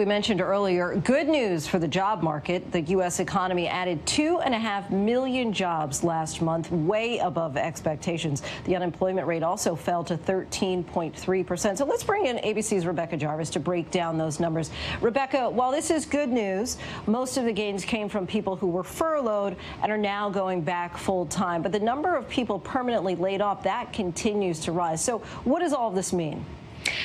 mentioned earlier, good news for the job market. The U.S. economy added 2.5 million jobs last month, way above expectations. The unemployment rate also fell to 13.3%. So let's bring in ABC's Rebecca Jarvis to break down those numbers. Rebecca, while this is good news, most of the gains came from people who were furloughed and are now going back full time. But the number of people permanently laid off, that continues to rise. So what does all of this mean?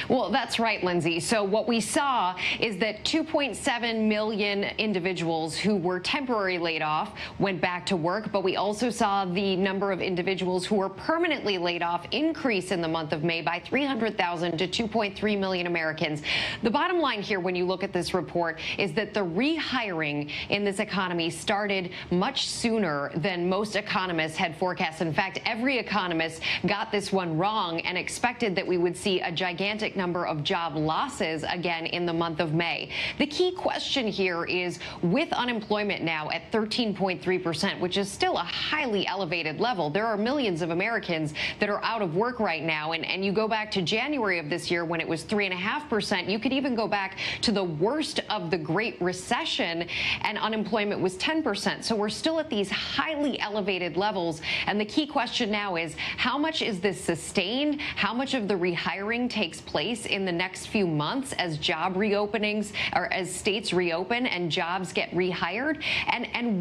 Well, that's right, Lindsay. So what we saw is that 2.7 million individuals who were temporarily laid off went back to work, but we also saw the number of individuals who were permanently laid off increase in the month of May by 300,000 to 2.3 million Americans. The bottom line here, when you look at this report, is that the rehiring in this economy started much sooner than most economists had forecast. In fact, every economist got this one wrong and expected that we would see a gigantic number of job losses again in the month of May. The key question here is, with unemployment now at 13.3%, which is still a highly elevated level, there are millions of Americans that are out of work right now. And you go back to January of this year when it was 3.5%. You could even go back to the worst of the Great Recession and unemployment was 10%. So we're still at these highly elevated levels. And the key question now is, how much is this sustained? How much of the rehiring takes place in the next few months as job reopenings or as states reopen and jobs get rehired? And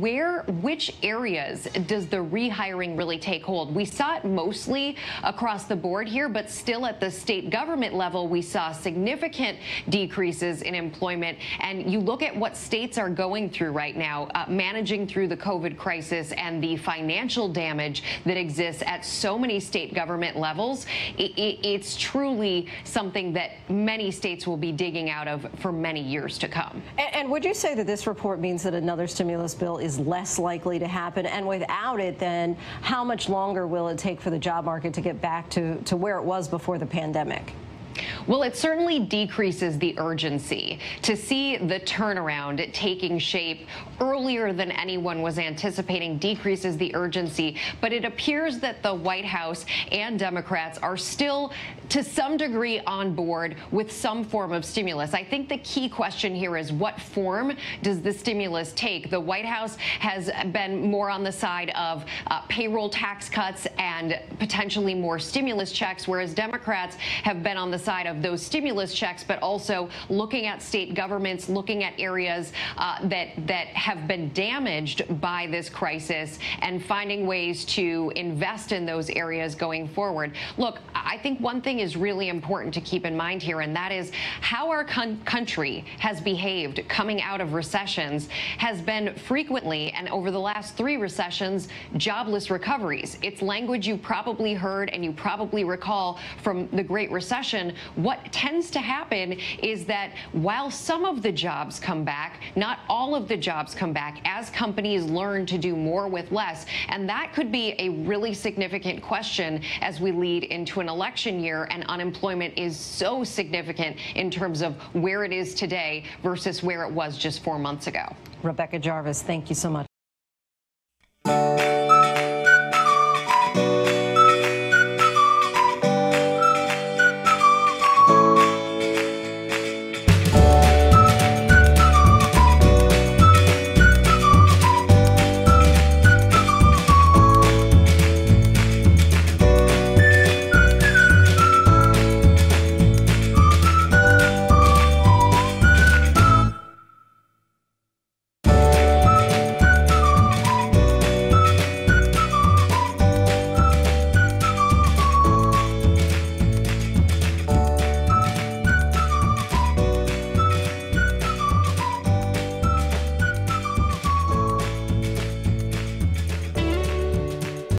which areas does the rehiring really take hold? We saw it mostly across the board here, but still at the state government level, we saw significant decreases in employment. And you look at what states are going through right now, managing through the COVID crisis and the financial damage that exists at so many state government levels. It's truly something that many states will be digging out of for many years to come. And would you say that this report means that another stimulus bill is less likely to happen? And without it, then how much longer will it take for the job market to get back to where it was before the pandemic? Well, it certainly decreases the urgency to see the turnaround taking shape earlier than anyone was anticipating, decreases the urgency. But it appears that the White House and Democrats are still, to some degree, on board with some form of stimulus. I think the key question here is, what form does the stimulus take? The White House has been more on the side of payroll tax cuts and potentially more stimulus checks, whereas Democrats have been on the side of those stimulus checks, but also looking at state governments, looking at areas that have been damaged by this crisis and finding ways to invest in those areas going forward. Look, I think one thing is really important to keep in mind here, and that is how our country has behaved coming out of recessions has been frequently, and over the last 3 recessions, jobless recoveries. It's language you probably heard and you probably recall from the Great Recession. What tends to happen is that while some of the jobs come back, not all of the jobs come back as companies learn to do more with less. And that could be a really significant question as we lead into an election year and unemployment is so significant in terms of where it is today versus where it was just 4 months ago. Rebecca Jarvis, thank you so much.